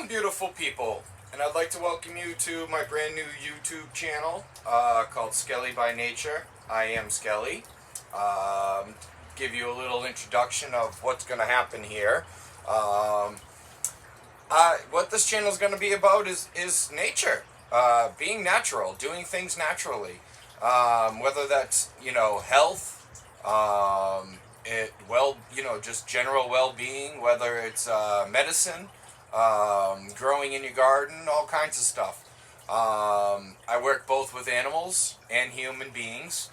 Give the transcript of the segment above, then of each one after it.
Beautiful people, and I'd like to welcome you to my brand new YouTube channel called Skellybynature. I am Skelly. Give you a little introduction of what's going to happen here. What this channel is going to be about is nature, being natural, doing things naturally, whether that's health, just general well-being, whether it's medicine. Growing in your garden, all kinds of stuff. I work both with animals and human beings.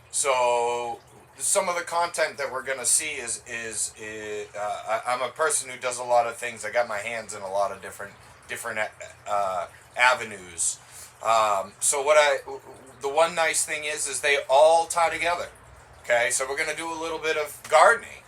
So some of the content that we're going to see is I'm a person who does a lot of things. I got my hands in a lot of different avenues. The one nice thing is they all tie together. Okay, so we're going to do a little bit of gardening.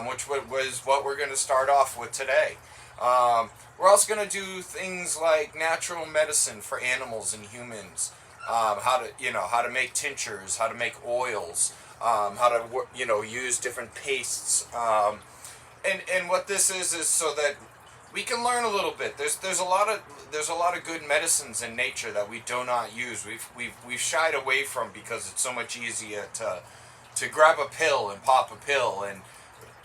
Which was what we're going to start off with today. We're also going to do things like natural medicine for animals and humans. How to make tinctures, how to make oils, how to use different pastes. And what this is so that we can learn a little bit. There's a lot of good medicines in nature that we do not use. We've shied away from because it's so much easier to grab a pill and pop a pill, and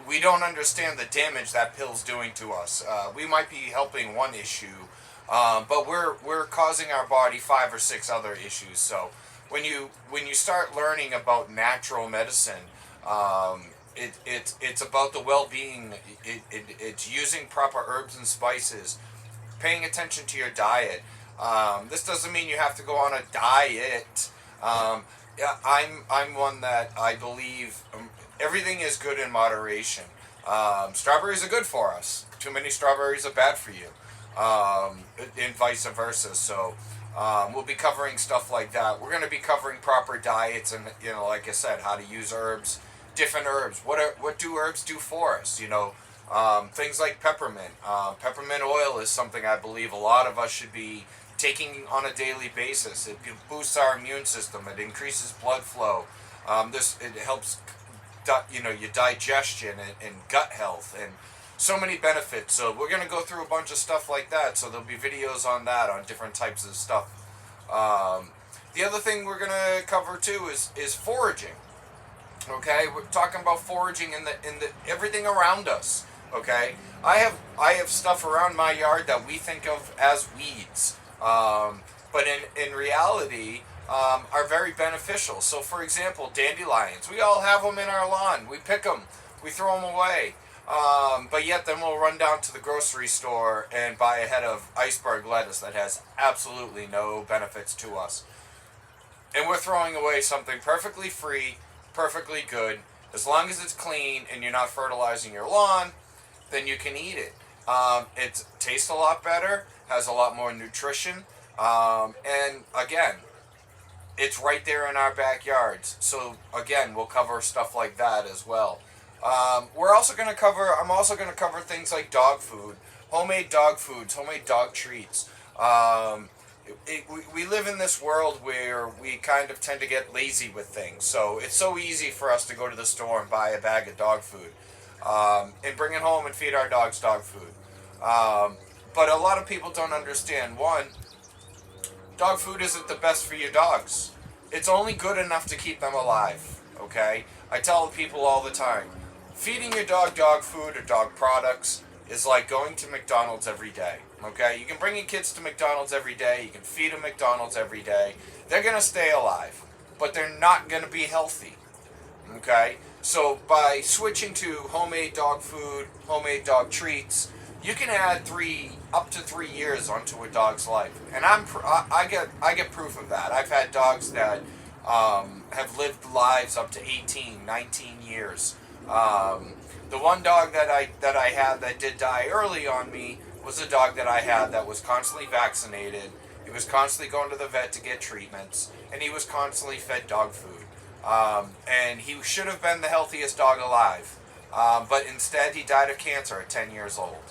we don't understand the damage that pill's doing to us. We might be helping one issue, but we're causing our body 5 or 6 other issues. So when you start learning about natural medicine, it's about the well-being. It's using proper herbs and spices, paying attention to your diet. This doesn't mean you have to go on a diet. I'm one that I believe. Everything is good in moderation. Strawberries are good for us. Too many strawberries are bad for you, and vice versa. So we'll be covering stuff like that. We're going to be covering proper diets and, like I said, how to use herbs, different herbs. What do herbs do for us? Things like peppermint. Peppermint oil is something I believe a lot of us should be taking on a daily basis. It boosts our immune system. It increases blood flow. It helps your digestion and gut health and so many benefits. So we're going to go through a bunch of stuff like that. So there'll be videos on that, on different types of stuff. The other thing we're going to cover too is foraging. Okay, we're talking about foraging in the everything around us. Okay, I have stuff around my yard that we think of as weeds, but in reality, are very beneficial. So, for example, dandelions. We all have them in our lawn. We pick them. We throw them away. But yet then we'll run down to the grocery store and buy a head of iceberg lettuce that has absolutely no benefits to us. And we're throwing away something perfectly free, perfectly good. As long as it's clean and you're not fertilizing your lawn, then you can eat it. It tastes a lot better, has a lot more nutrition, and again, it's right there in our backyards. So again, we'll cover stuff like that as well. I'm also going to cover things like dog food, homemade dog foods, homemade dog treats. We live in this world where we kind of tend to get lazy with things. So it's so easy for us to go to the store and buy a bag of dog food, and bring it home and feed our dogs dog food. But a lot of people don't understand. One, dog food isn't the best for your dogs. It's only good enough to keep them alive, okay? I tell people all the time, feeding your dog food or dog products is like going to McDonald's every day, okay? You can bring your kids to McDonald's every day. You can feed them McDonald's every day. They're going to stay alive, but they're not going to be healthy, okay? So by switching to homemade dog food, homemade dog treats, you can add up to 3 years onto a dog's life, and I get proof of that. I've had dogs that have lived lives up to 18, 19 years. The one dog that I had that did die early on me was a dog that I had that was constantly vaccinated. He was constantly going to the vet to get treatments, and he was constantly fed dog food. And he should have been the healthiest dog alive, but instead he died of cancer at 10 years old.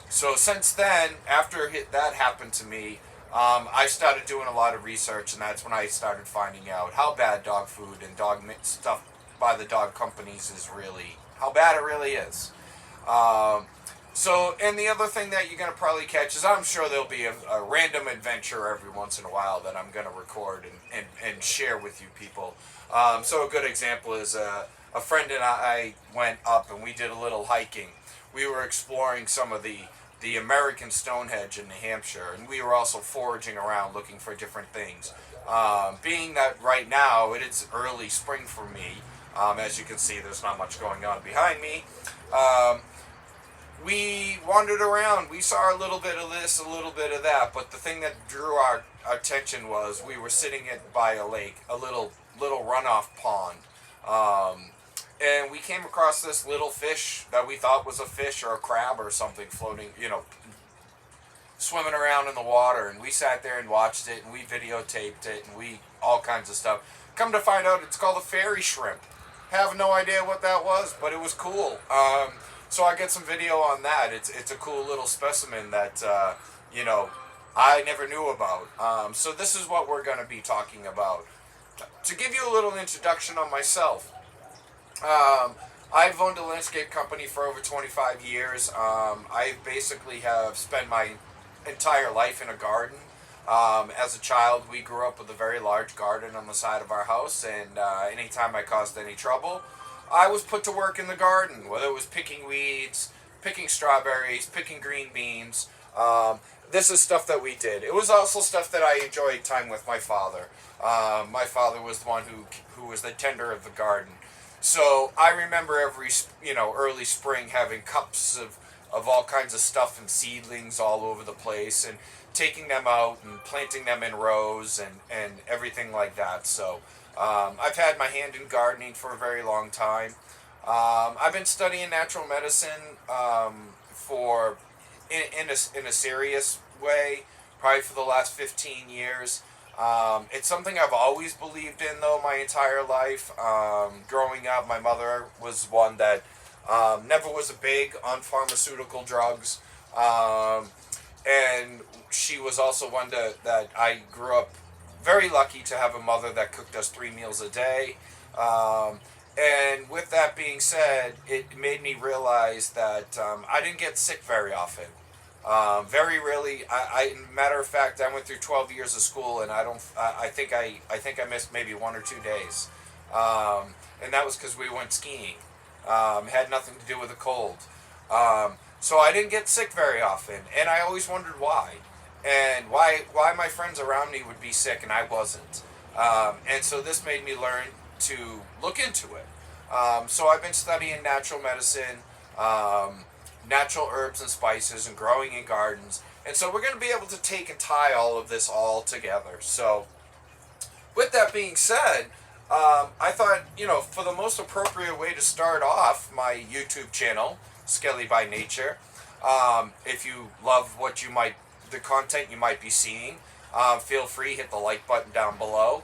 So since then, after that happened to me, I started doing a lot of research, and that's when I started finding out how bad dog food and dog stuff by the dog companies is really, how bad it really is. So, and the other thing that you're going to probably catch is I'm sure there'll be a random adventure every once in a while that I'm going to record and share with you people. So a good example is a friend and I went up and we did a little hiking. We were exploring some of the American Stonehenge in New Hampshire, and we were also foraging around looking for different things. Being that right now it is early spring for me, as you can see, there's not much going on behind me. We wandered around. We saw a little bit of this, a little bit of that, but the thing that drew our attention was we were sitting by a lake, a little runoff pond, and we came across this little fish that we thought was a fish or a crab or something floating, swimming around in the water, and we sat there and watched it, and we videotaped it, and we all kinds of stuff. Come to find out, it's called a fairy shrimp. Have no idea what that was, but it was cool. So I get some video on that. It's a cool little specimen that I never knew about. So this is what we're going to be talking about. To give you a little introduction on myself, I've owned a landscape company for over 25 years. I basically have spent my entire life in a garden. As a child, we grew up with a very large garden on the side of our house, and anytime I caused any trouble, I was put to work in the garden, whether it was picking weeds, picking strawberries, picking green beans. This is stuff that we did. It was also stuff that I enjoyed time with my father. My father was the one who was the tender of the garden. So I remember every early spring having cups of all kinds of stuff and seedlings all over the place, and taking them out and planting them in rows and everything like that. So I've had my hand in gardening for a very long time. I've been studying natural medicine for in a serious way, probably for the last 15 years. It's something I've always believed in, though, my entire life. Growing up, my mother was one that never was a big on pharmaceutical drugs. And she was also one that I grew up very lucky to have a mother that cooked us 3 meals a day. And with that being said, it made me realize that I didn't get sick very often. Very rarely. Matter of fact, I went through 12 years of school, and I think I missed maybe 1 or 2 days, and that was because we went skiing. Had nothing to do with a cold. So I didn't get sick very often, and I always wondered why, and why my friends around me would be sick and I wasn't. And so this made me learn to look into it. So I've been studying natural medicine. Natural herbs and spices and growing in gardens. And so we're going to be able to take and tie all of this all together. So with that being said, I thought, for the most appropriate way to start off my YouTube channel, Skellybynature, if you love the content you might be seeing, feel free, hit the like button down below.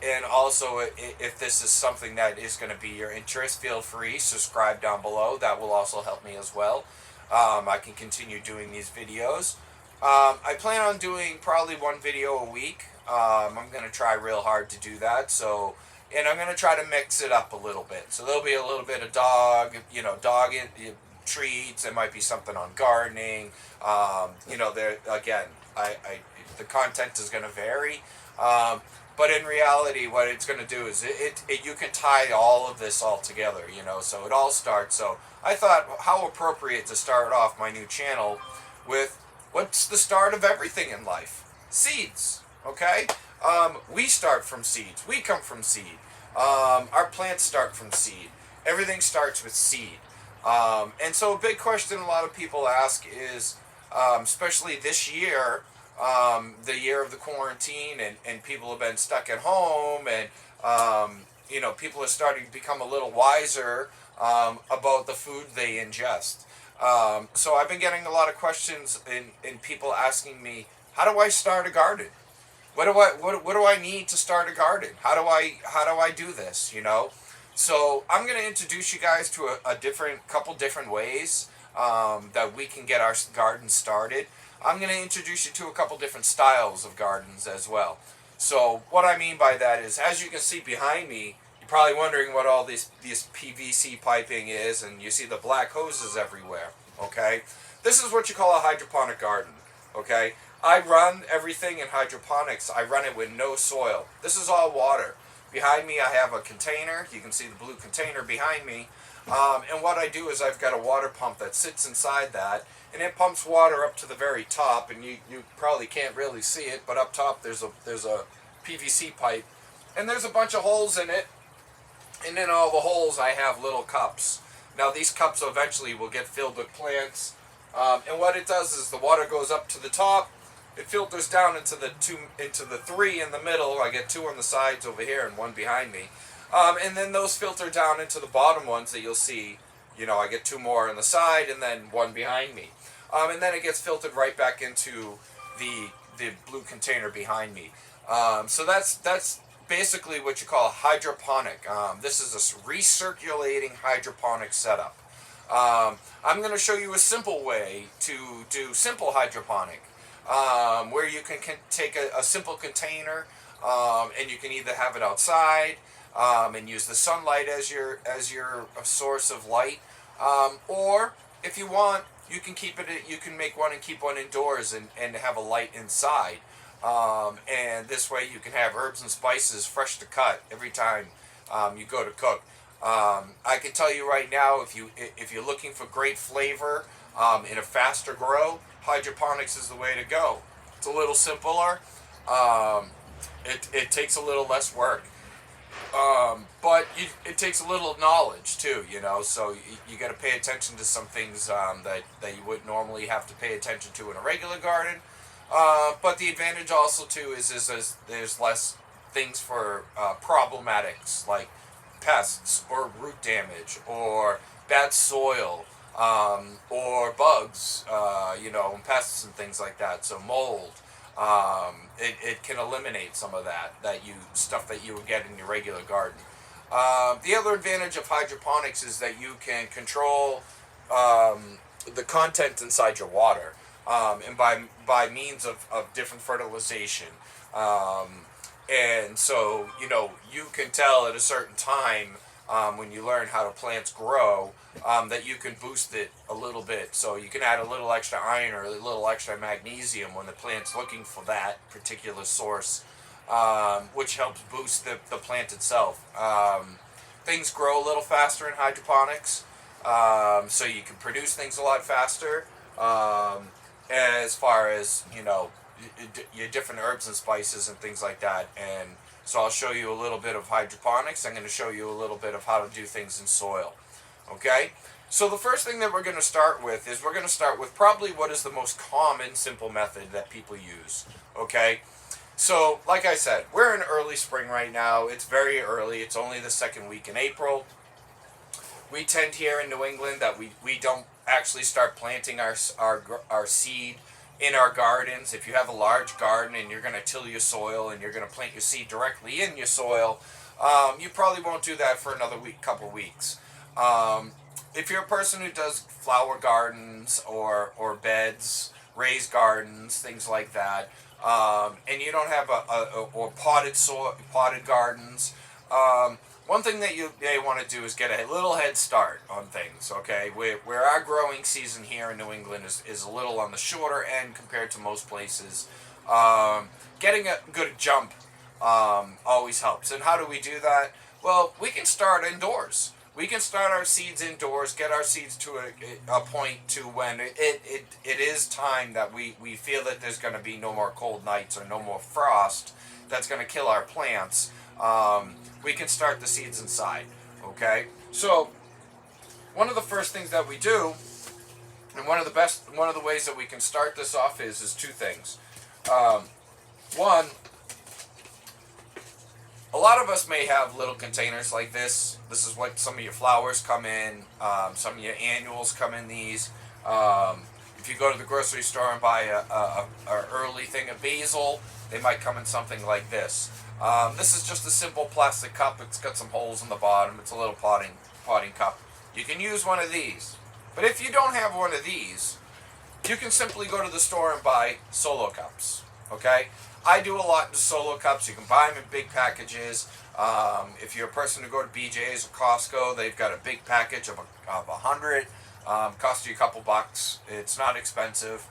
And also, if this is something that is going to be your interest, feel free, subscribe down below. That will also help me as well. I can continue doing these videos. I plan on doing probably 1 video a week. I'm going to try real hard to do that. And I'm going to try to mix it up a little bit. So there'll be a little bit of dog treats. There might be something on gardening. There again, the content is going to vary. But in reality, what it's going to do is you can tie all of this all together, so it all starts. So I thought, how appropriate to start off my new channel with what's the start of everything in life? Seeds, okay? We start from seeds. We come from seed. Our plants start from seed. Everything starts with seed. And so a big question a lot of people ask is, especially this year, the year of the quarantine, and people have been stuck at home, and people are starting to become a little wiser about the food they ingest. So I've been getting a lot of questions in people asking me, how do I start a garden? What do I need to start a garden? How do I do this? So I'm going to introduce you guys to a couple different ways that we can get our garden started. I'm going to introduce you to a couple different styles of gardens as well. So what I mean by that is, as you can see behind me, you probably wondering what all this PVC piping is, and you see the black hoses everywhere. Okay, this is what you call a hydroponic garden. Okay, I run everything in hydroponics. I run it with no soil. This is all water. Behind me I have a container. You can see the blue container behind me. And what I do is I've got a water pump that sits inside that, and it pumps water up to the very top, and you probably can't really see it, but up top there's a PVC pipe, and there's a bunch of holes in it, and in all the holes I have little cups. Now these cups eventually will get filled with plants, and what it does is the water goes up to the top, it filters down into the three in the middle. I get two on the sides over here and one behind me. And then those filter down into the bottom ones that you'll see. You know, I get two more on the side and then one behind me. And then it gets filtered right back into the blue container behind me. So that's basically what you call a hydroponic. This is a recirculating hydroponic setup. I'm going to show you a simple way to do simple hydroponic, where you can take a simple container, and you can either have it outside, and use the sunlight as your source of light, or if you want, you can keep it. You can make one and keep one indoors and have a light inside, and this way you can have herbs and spices fresh to cut every time you go to cook. I can tell you right now, if you're looking for great flavor in a faster grow, hydroponics is the way to go. It's a little simpler. It takes a little less work. But it takes a little knowledge too, you know, so you got to pay attention to some things that you wouldn't normally have to pay attention to in a regular garden. But the advantage also too is there's less things for problematics like pests or root damage or bad soil, or bugs, you know, and pests and things like that. So mold. It can eliminate some of that stuff that you would get in your regular garden. The other advantage of hydroponics is that you can control the content inside your water, and by means of different fertilization. And so, you know, you can tell at a certain time, when you learn how the plants grow, that you can boost it a little bit. So you can add a little extra iron or a little extra magnesium when the plant's looking for that particular source, which helps boost the plant itself. Things grow a little faster in hydroponics, so you can produce things a lot faster, as far as, you know, your different herbs and spices and things like that. And so I'll show you a little bit of hydroponics. I'm going to show you a little bit of how to do things in soil. Okay? So the first thing that we're going to start with is we're going to start with probably what is the most common simple method that people use. Okay? So, like I said, we're in early spring right now. It's very early. It's only the second week in April. We tend here in New England that we don't actually start planting our seed in our gardens. If you have a large garden and you're going to till your soil and you're going to plant your seed directly in your soil, you probably won't do that for another couple weeks. If you're a person who does flower gardens or beds, raised gardens, things like that, and you don't have or potted gardens, one thing that you may want to do is get a little head start on things, okay? Where our growing season here in New England is a little on the shorter end compared to most places. Getting a good jump always helps. And how do we do that? Well, we can start indoors. We can start our seeds indoors, get our seeds to a point to when it is time that we feel that there's going to be no more cold nights or no more frost that's going to kill our plants. We can start the seeds inside, okay? So, one of the first things that we do, and one of the ways that we can start this off is two things. One, a lot of us may have little containers like this. This is what some of your flowers come in. Some of your annuals come in these. If you go to the grocery store and buy a early thing of basil, they might come in something like this. This is just a simple plastic cup. It's got some holes in the bottom. It's a little potting cup. You can use one of these. But if you don't have one of these, you can simply go to the store and buy solo cups. Okay? I do a lot in solo cups. You can buy them in big packages. If you're a person who go to BJ's or Costco, they've got a big package of 100. Costs you a couple bucks. It's not expensive.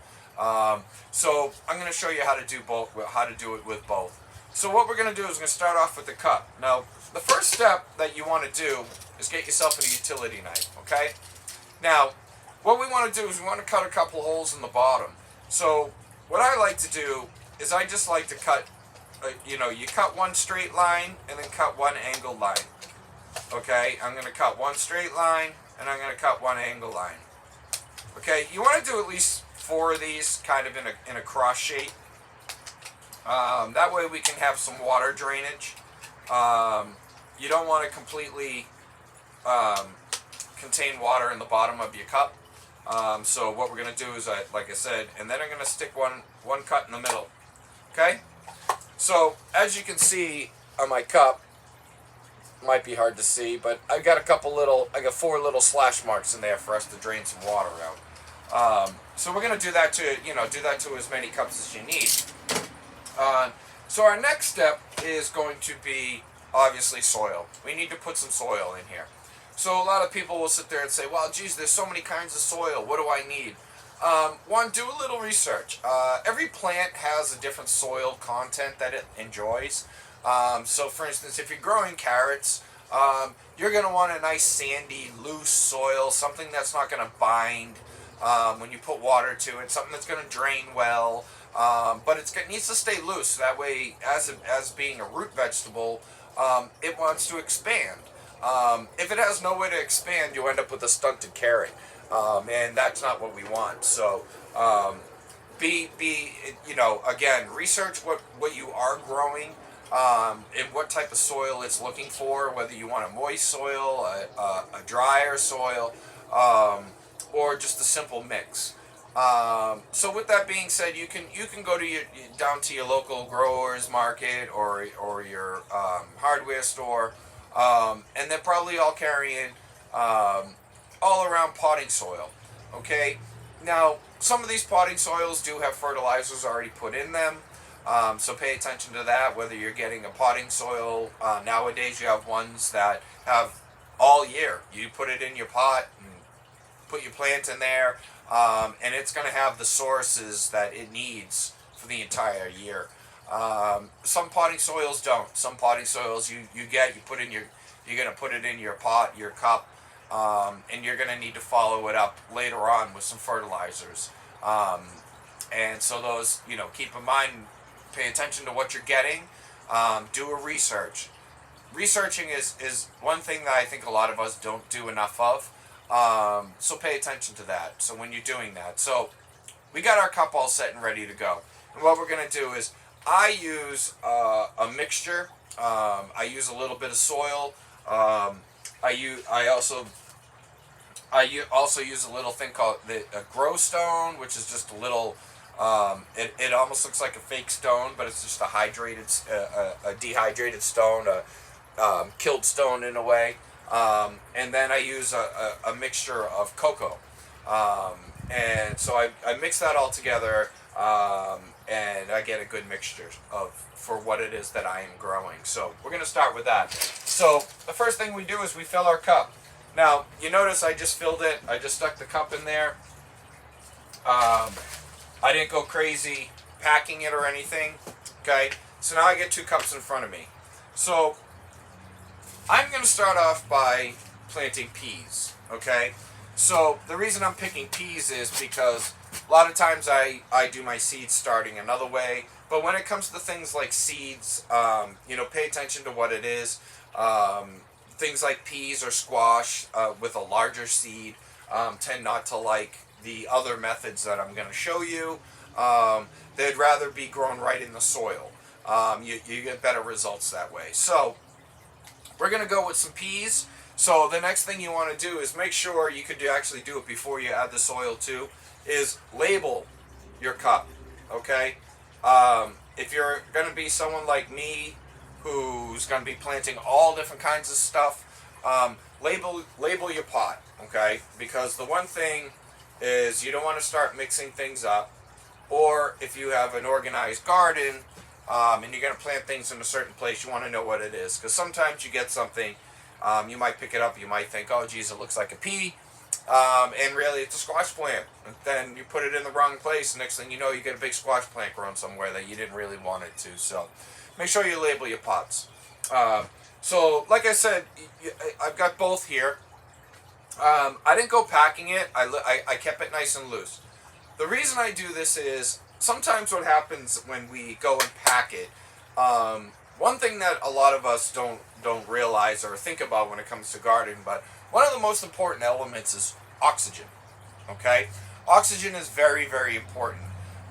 So I'm going to show you how to do both. How to do it with both. So what we're going to do is we're going to start off with the cup. Now, the first step that you want to do is get yourself a utility knife. Okay. Now, what we want to do is we want to cut a couple holes in the bottom. So what I like to do is I just like to cut, you cut one straight line and then cut one angled line. Okay, I'm going to cut one straight line and I'm going to cut one angled line. Okay, you want to do at least 4 of these kind of in a cross shape. That way we can have some water drainage. You don't want to completely contain water in the bottom of your cup. So what we're going to do is, like I said, and then I'm going to stick one cut in the middle. Okay? So, as you can see on my cup, might be hard to see, but I got 4 little slash marks in there for us to drain some water out. So we're going to do that to as many cups as you need. So our next step is going to be, obviously, soil. We need to put some soil in here. So a lot of people will sit there and say, well, geez, there's so many kinds of soil. What do I need? One, do a little research. Every plant has a different soil content that it enjoys. So, for instance, if you're growing carrots, you're going to want a nice sandy, loose soil, something that's not going to bind when you put water to it, something that's going to drain well. But it needs to stay loose. That way, as being a root vegetable, it wants to expand. If it has no way to expand, you end up with a stunted carrot. And that's not what we want. So, again, research what you are growing, and what type of soil it's looking for, whether you want a moist soil, a drier soil, or just a simple mix. So with that being said, you can go down to your local growers market or your hardware store, and they're probably all carrying all around potting soil. Okay, now some of these potting soils do have fertilizers already put in them, so pay attention to that. Whether you're getting a potting soil, nowadays you have ones that have all year. You put it in your pot and put your plant in there, and it's going to have the sources that it needs for the entire year. Some potting soils don't. Some potting soils you're going to put it in your pot, your cup, and you're going to need to follow it up later on with some fertilizers. And so those, keep in mind, pay attention to what you're getting. Do a research. Researching is one thing that I think a lot of us don't do enough of. So pay attention to that. So when you're doing that. So we got our cup all set and ready to go. And what we're going to do is I use a mixture. I use a little bit of soil. I also use a little thing called a grow stone, which is just a little. It almost looks like a fake stone, but it's just a dehydrated stone, a killed stone in a way. And then I use a mixture of cocoa. And so I mix that all together, and I get a good mixture for what it is that I am growing. So we're going to start with that. So the first thing we do is we fill our cup. Now, you notice I just filled it. I just stuck the cup in there. I didn't go crazy packing it or anything. Okay, so now I get 2 cups in front of me. So I'm going to start off by planting peas. Okay, so the reason I'm picking peas is because a lot of times I do my seeds starting another way. But when it comes to things like seeds, pay attention to what it is. Things like peas or squash with a larger seed tend not to like the other methods that I'm going to show you. They'd rather be grown right in the soil. You get better results that way. So we're going to go with some peas. So the next thing you want to do is make sure you could actually do it before you add the soil too, is label your cup. Okay? If you're going to be someone like me who's going to be planting all different kinds of stuff, label your pot, okay? Because the one thing is you don't want to start mixing things up, or if you have an organized garden, and you're going to plant things in a certain place, you want to know what it is. Because sometimes you get something, you might pick it up, you might think, oh geez, it looks like a pea, and really it's a squash plant. And then you put it in the wrong place, next thing you know, you get a big squash plant growing somewhere that you didn't really want it to. So make sure you label your pots. So like I said, I've got both here. I didn't go packing it. I kept it nice and loose. The reason I do this is sometimes what happens when we go and pack it, one thing that a lot of us don't realize or think about when it comes to gardening, but one of the most important elements is oxygen. Okay? Oxygen is very, very important.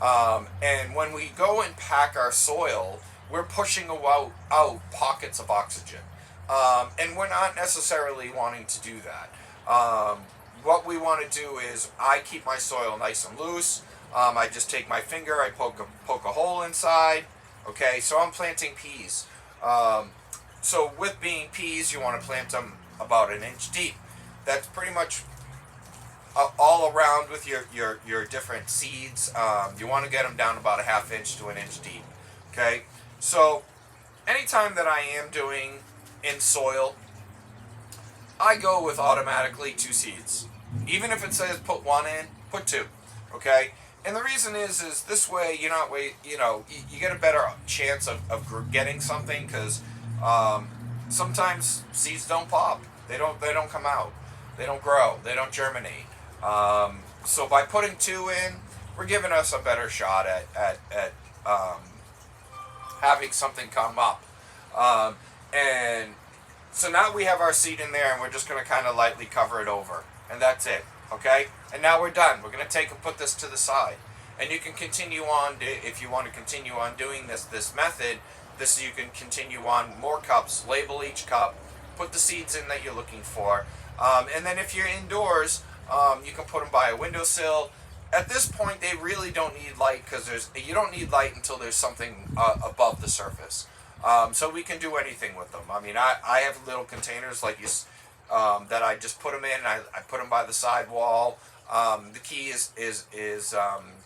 And when we go and pack our soil, we're pushing out pockets of oxygen. And we're not necessarily wanting to do that. What we want to do is I keep my soil nice and loose. I just take my finger, I poke a hole inside. Okay, so I'm planting peas. So with being peas, you want to plant them about an inch deep. That's pretty much all around with your different seeds. You want to get them down about a ½ inch to an inch deep. Okay, so anytime that I am doing in soil, I go with automatically 2 seeds. Even if it says put 1 in, put 2. Okay? And the reason is this way you're not you get a better chance of getting something, because sometimes seeds don't pop. They don't come out. They don't grow. They don't germinate. So by putting 2 in, we're giving us a better shot at having something come up. And so now we have our seed in there, and we're just going to kind of lightly cover it over. And that's it. Okay? And now we're done. We're going to take and put this to the side. And you can continue on, if you want to continue on doing this method, you can continue on more cups, label each cup, put the seeds in that you're looking for. And then if you're indoors, you can put them by a windowsill. At this point, they really don't need light, because you don't need light until there's something above the surface. So we can do anything with them. I mean, I have little containers like this that I just put them in. I put them by the side wall. The key is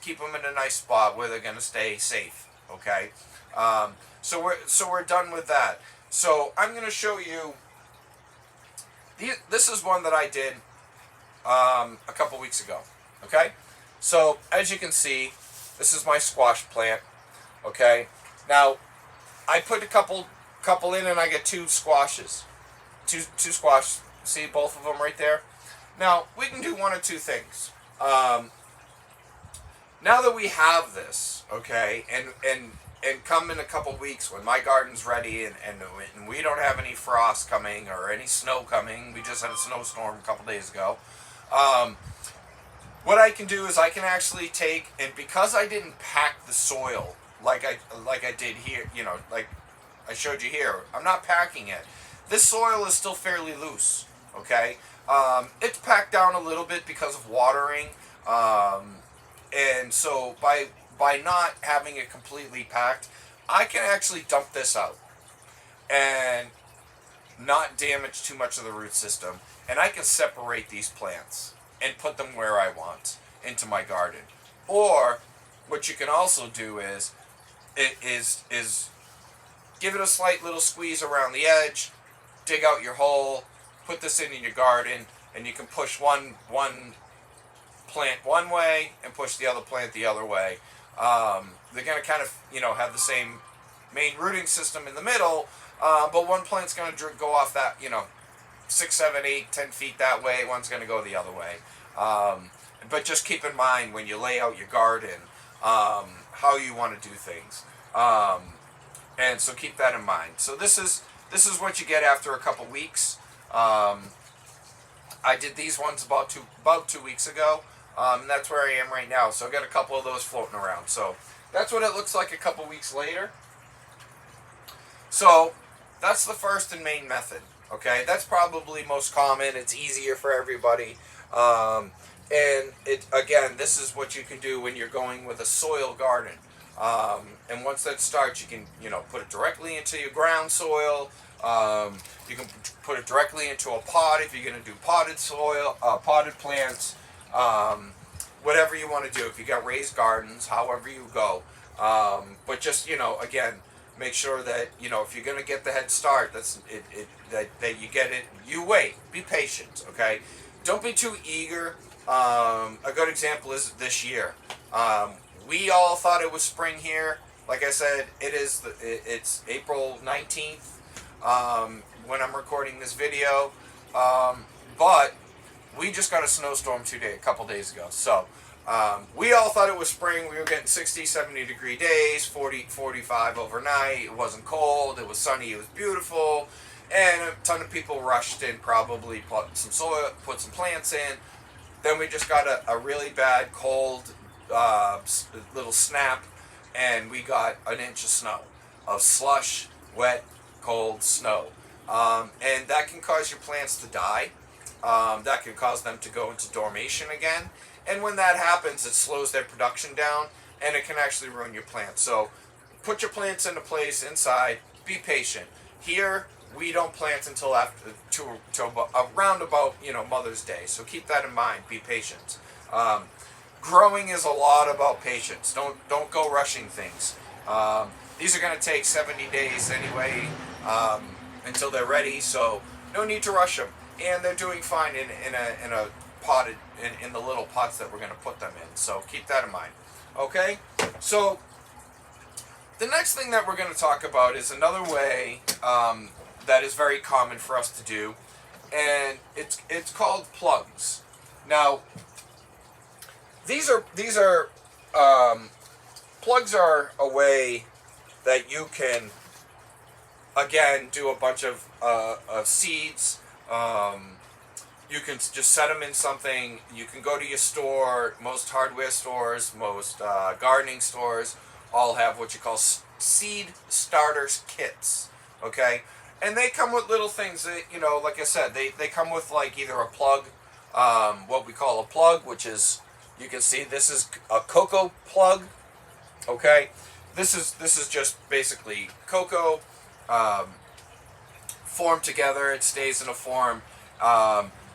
keep them in a nice spot where they're going to stay safe. Okay. So we're done with that. So I'm going to show you. This is one that I did a couple weeks ago. Okay. So as you can see, this is my squash plant. Okay. Now, I put a couple in, and I get 2 squashes. Two squash. See both of them right there? Now, we can do 1 or 2 things. Now that we have this, okay, and come in a couple weeks when my garden's ready and we don't have any frost coming or any snow coming, we just had a snowstorm a couple days ago, what I can do is I can actually take, and because I didn't pack the soil like I did here, like I showed you here, I'm not packing it. This soil is still fairly loose, okay? It's packed down a little bit because of watering, and so by not having it completely packed, I can actually dump this out and not damage too much of the root system, and I can separate these plants and put them where I want into my garden. Or what you can also do is give it a slight little squeeze around the edge, dig out your hole, put this in your garden, and you can push one plant one way and push the other plant the other way. They're going to kind of have the same main rooting system in the middle, but one plant's going to go off that 6, 7, 8, 10 feet that way. One's going to go the other way. But just keep in mind when you lay out your garden how you want to do things. And so keep that in mind. So this is what you get after a couple weeks. I did these ones about two weeks ago, and that's where I am right now. So I got a couple of those floating around. So that's what it looks like a couple weeks later. So that's the first and main method. Okay, that's probably most common. It's easier for everybody. And this is what you can do when you're going with a soil garden. And once that starts, you can put it directly into your ground soil. You can put it directly into a pot if you're going to do potted soil, potted plants, whatever you want to do. If you got raised gardens, however you go. But just, again, make sure that, if you're going to get the head start, that you get it. You wait. Be patient, okay? Don't be too eager. A good example is this year. We all thought it was spring here. Like I said, it's April 19th when I'm recording this video. But we just got a snowstorm a couple days ago. So we all thought it was spring. We were getting 60, 70 degree days, 40, 45 overnight. It wasn't cold. It was sunny. It was beautiful. And a ton of people rushed in, probably put some soil, put some plants in. Then we just got a really bad cold little snap, and we got an inch of snow, of slush, wet, cold snow. And that can cause your plants to die. That can cause them to go into dormation again. And when that happens, it slows their production down, and it can actually ruin your plants. So put your plants into place inside. Be patient. Here, we don't plant until after around about Mother's Day. So keep that in mind. Be patient. Growing is a lot about patience. Don't go rushing things. These are going to take 70 days anyway until they're ready. So no need to rush them. And they're doing fine in a potted in the little pots that we're going to put them in. So keep that in mind. Okay. So the next thing that we're going to talk about is another way that is very common for us to do, and it's called plugs. Now, these are plugs are a way that you can again do a bunch of seeds. You can just set them in something. You can go to your store. Most hardware stores, most gardening stores, all have what you call seed starters kits. Okay. And they come with little things that, like I said, they come with like either a plug, what we call a plug, which is, you can see this is a cocoa plug, okay? This is just basically cocoa formed together. It stays in a form.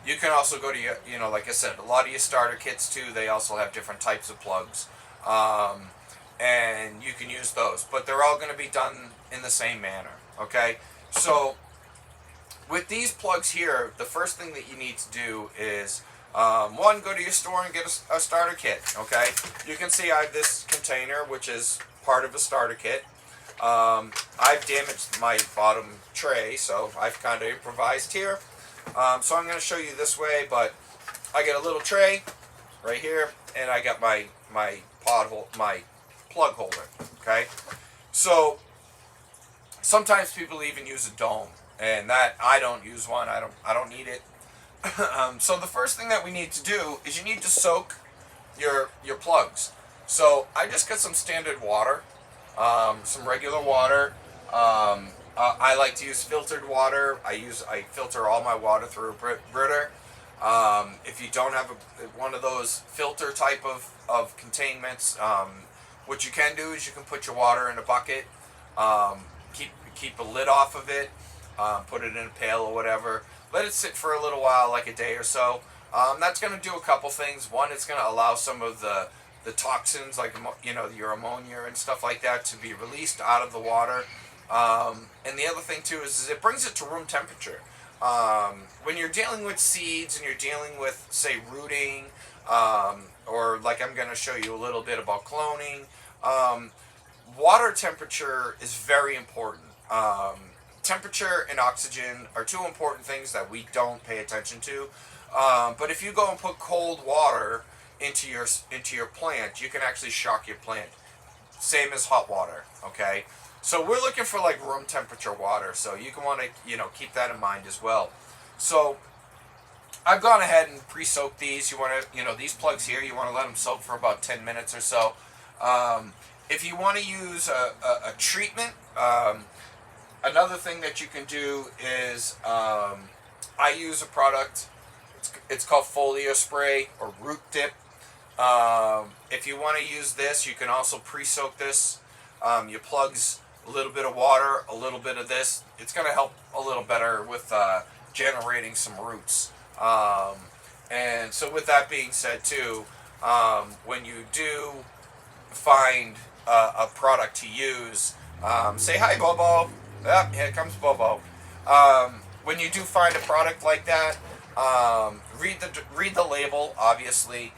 You can also go to your, like I said, a lot of your starter kits too, they also have different types of plugs. And you can use those, but they're all going to be done in the same manner, okay? So, with these plugs here, the first thing that you need to do is, one, go to your store and get a starter kit, okay? You can see I have this container, which is part of a starter kit. I've damaged my bottom tray, so I've kind of improvised here. So I'm going to show you this way, but I get a little tray right here, and I got my plug holder, okay? So sometimes people even use a dome, and that I don't use one. I don't need it. So the first thing that we need to do is you need to soak your plugs. So I just got some standard water, some regular water. I like to use filtered water. I filter all my water through a Brita. If you don't have one of those filter type of containments, what you can do is you can put your water in a bucket. Keep a lid off of it, put it in a pail or whatever. Let it sit for a little while, like a day or so. That's going to do a couple things. One, it's going to allow some of the toxins, like your ammonia and stuff like that, to be released out of the water. And the other thing too is it brings it to room temperature. When you're dealing with seeds and you're dealing with, say, rooting, or like I'm going to show you a little bit about cloning, water temperature is very important. Temperature and oxygen are two important things that we don't pay attention to. But if you go and put cold water into your plant, you can actually shock your plant. Same as hot water, okay? So we're looking for like room temperature water, so you can want to keep that in mind as well. So I've gone ahead and pre-soaked these. You want to these plugs here, you want to let them soak for about 10 minutes or so. If you want to use a treatment, another thing that you can do is I use a product. It's called Folio Spray or Root Dip. If you want to use this, you can also pre-soak this. Your plugs, a little bit of water, a little bit of this. It's going to help a little better with generating some roots. And so with that being said too, when you do find a product to use, say hi, Bobo. Yep, here comes Bobo. When you do find a product like that, read the label, obviously.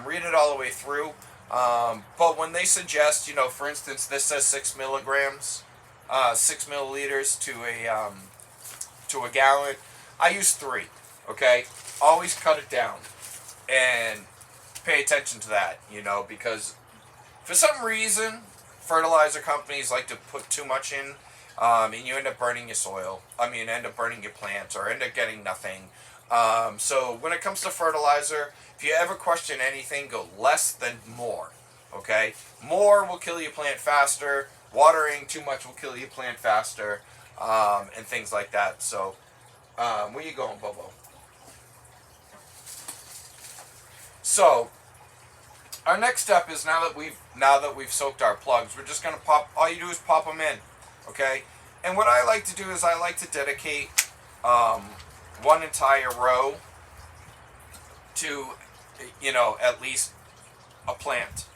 Read it all the way through. But when they suggest, for instance, this says 6 milligrams, 6 milliliters to a gallon, I use 3. Okay, always cut it down and pay attention to that. Because for some reason, fertilizer companies like to put too much in, and you end up burning your soil. End up burning your plants or end up getting nothing. So when it comes to fertilizer, if you ever question anything, go less than more. Okay? More will kill your plant faster. Watering too much will kill your plant faster, and things like that. So, where you going, Bobo? So, our next step is now that we've soaked our plugs, we're just gonna pop. All you do is pop them in, okay? And what I like to do is I like to dedicate one entire row to, at least a plant.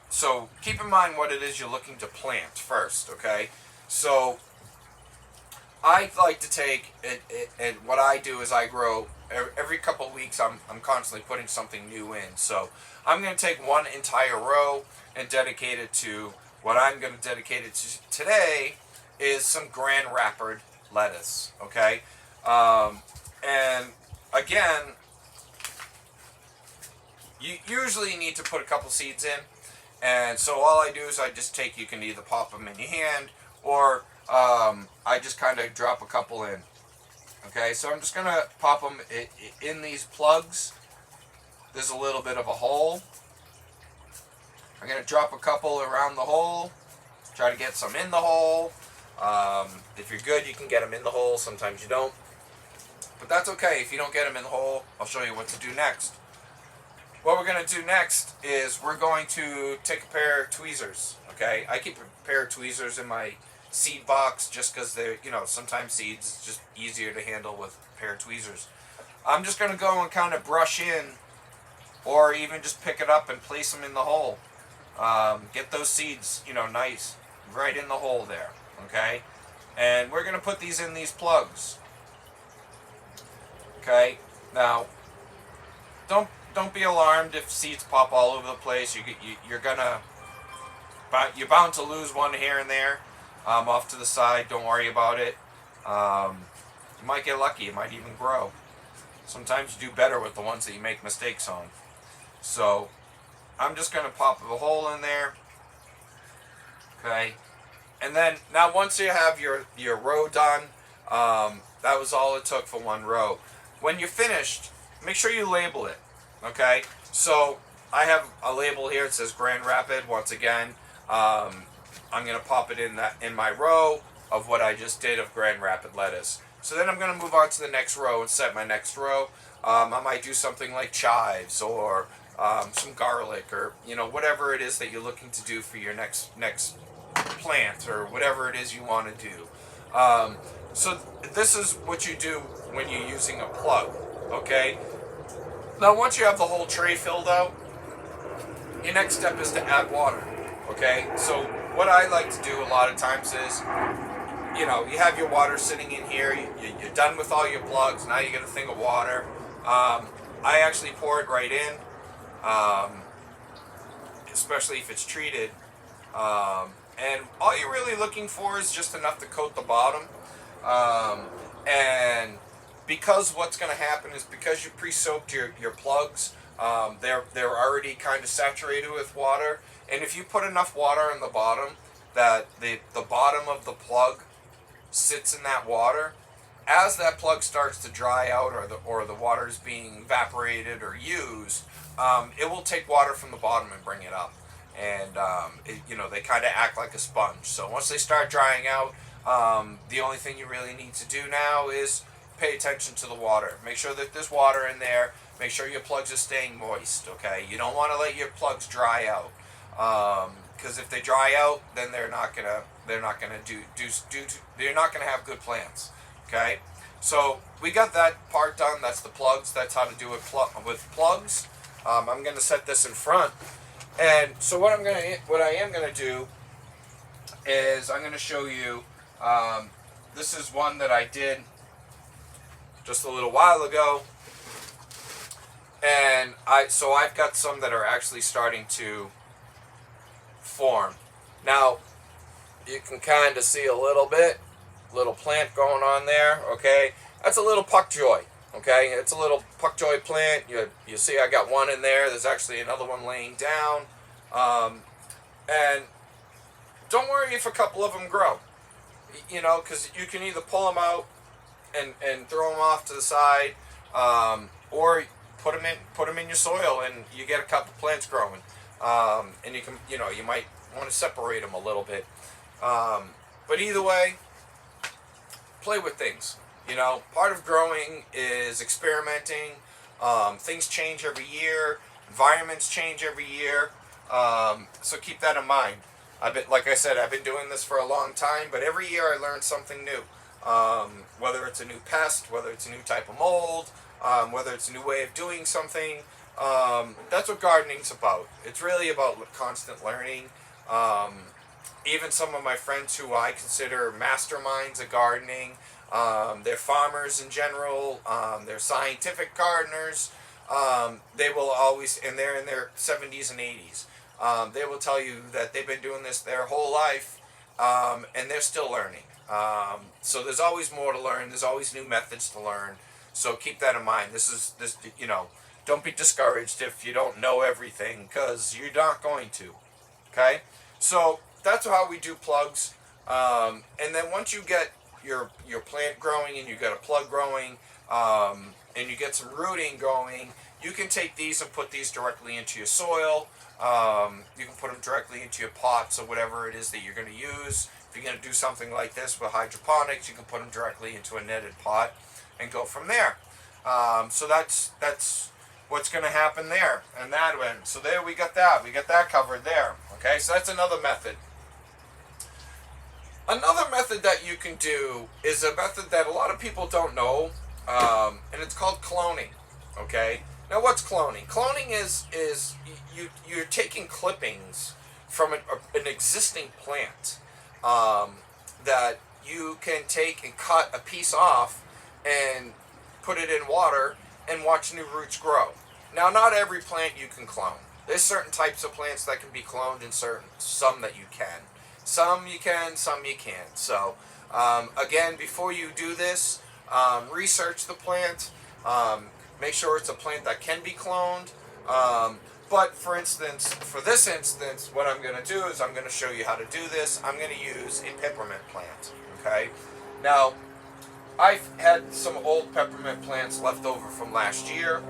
So keep in mind what it is you're looking to plant first, okay? So I like to take it, and what I do is I grow every couple of weeks. I'm constantly putting something new in. So I'm going to take one entire row and dedicate it to what I'm going to dedicate it to today is some Grand Rapid lettuce, okay? And again, you usually need to put a couple seeds in, and so all I do is you can either pop them in your hand, or I just kind of drop a couple in. Okay, so I'm just going to pop them in these plugs. There's a little bit of a hole. I'm going to drop a couple around the hole, try to get some in the hole. If you're good, you can get them in the hole. Sometimes you don't. But that's okay. If you don't get them in the hole, I'll show you what to do next. What we're going to do next is we're going to take a pair of tweezers. Okay, I keep a pair of tweezers in my seed box just because they're, sometimes seeds is just easier to handle with a pair of tweezers. I'm just going to go and kind of brush in, or even just pick it up and place them in the hole. Get those seeds, nice, right in the hole there. Okay, and we're going to put these in these plugs. Okay, now don't be alarmed if seeds pop all over the place. You're bound to lose one here and there, off to the side. Don't worry about it. You might get lucky. It might even grow. Sometimes you do better with the ones that you make mistakes on. So I'm just going to pop a hole in there. Okay, and then now once you have your row done, that was all it took for one row. When you're finished, make sure you label it. Okay, so I have a label here. It says Grand Rapid. Once again, I'm going to pop it in my row of what I just did of Grand Rapid lettuce. So then I'm going to move on to the next row and set my next row. I might do something like chives or some garlic, or whatever it is that you're looking to do for your next plant, or whatever it is you want to do. So this is what you do when you're using a plug. Okay. Now, once you have the whole tray filled out, your next step is to add water. Okay, so what I like to do a lot of times is, you have your water sitting in here, you're done with all your plugs, now you get a thing of water. I actually pour it right in, especially if it's treated. And all you're really looking for is just enough to coat the bottom. And because what's going to happen is, because you pre-soaked your plugs, they're already kind of saturated with water, and if you put enough water on the bottom that the bottom of the plug sits in that water, as that plug starts to dry out, or the water is being evaporated or used, it will take water from the bottom and bring it up, and they kind of act like a sponge. So once they start drying out, the only thing you really need to do now is pay attention to the water. Make sure that there's water in there. Make sure your plugs are staying moist. Okay, you don't want to let your plugs dry out, because if they dry out, then they're not gonna have good plants. Okay, so we got that part done. That's the plugs. That's how to do it with plugs. I'm gonna set this in front, And so what I am gonna do is I'm gonna show you. This is one that I did just a little while ago, and I've got some that are actually starting to form. Now you can kind of see a little plant going on there. Okay, that's a little puck joy. Okay, it's a little puck joy plant. You see I got one in there. There's actually another one laying down, and don't worry if a couple of them grow. You know, because you can either pull them out and throw them off to the side, or put them in your soil, and you get a couple plants growing. And you can, you might want to separate them a little bit. But either way, play with things. Part of growing is experimenting. Things change every year. Environments change every year. So keep that in mind. Like I said, I've been doing this for a long time, but every year I learn something new. Whether it's a new pest, whether it's a new type of mold, whether it's a new way of doing something. That's what gardening's about. It's really about constant learning. Even some of my friends who I consider masterminds of gardening, they're farmers in general, they're scientific gardeners, they will always, and they're in their 70s and 80s, they will tell you that they've been doing this their whole life, and they're still learning. So there's always more to learn, there's always new methods to learn, so keep that in mind. Don't be discouraged if you don't know everything, because you're not going to, okay? So that's how we do plugs. And then once you get your plant growing and you get a plug growing, and you get some rooting going, you can take these and put these directly into your soil. You can put them directly into your pots or whatever it is that you're going to use. If you're going to do something like this with hydroponics, you can put them directly into a netted pot and go from there. So that's what's going to happen there. And that one. So there we got that. We got that covered there. Okay, so that's another method. Another method that you can do is a method that a lot of people don't know, and it's called cloning. Okay, now what's cloning? Cloning is you're taking clippings from an existing plant that you can take and cut a piece off and put it in water and watch new roots grow. Now, not every plant you can clone. There's certain types of plants that can be cloned, and some that you can. Some you can, some you can't. So, again, before you do this, research the plant. Make sure it's a plant that can be cloned. But for this instance, what I'm going to do is I'm going to show you how to do this. I'm going to use a peppermint plant. Okay. Now, I've had some old peppermint plants left over from last year.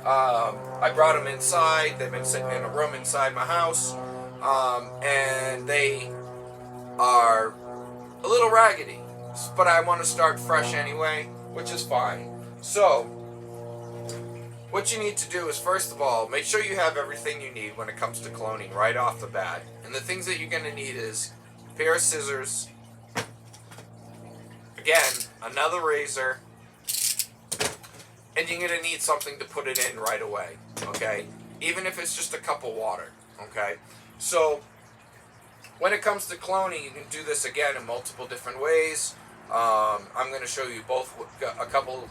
I brought them inside. They've been sitting in a room inside my house. And they are a little raggedy. But I want to start fresh anyway, which is fine. So, what you need to do is, first of all, make sure you have everything you need when it comes to cloning right off the bat. And the things that you're going to need is a pair of scissors, again, another razor, and you're going to need something to put it in right away, okay? Even if it's just a cup of water, okay? So, when it comes to cloning, you can do this again in multiple different ways. I'm going to show you a couple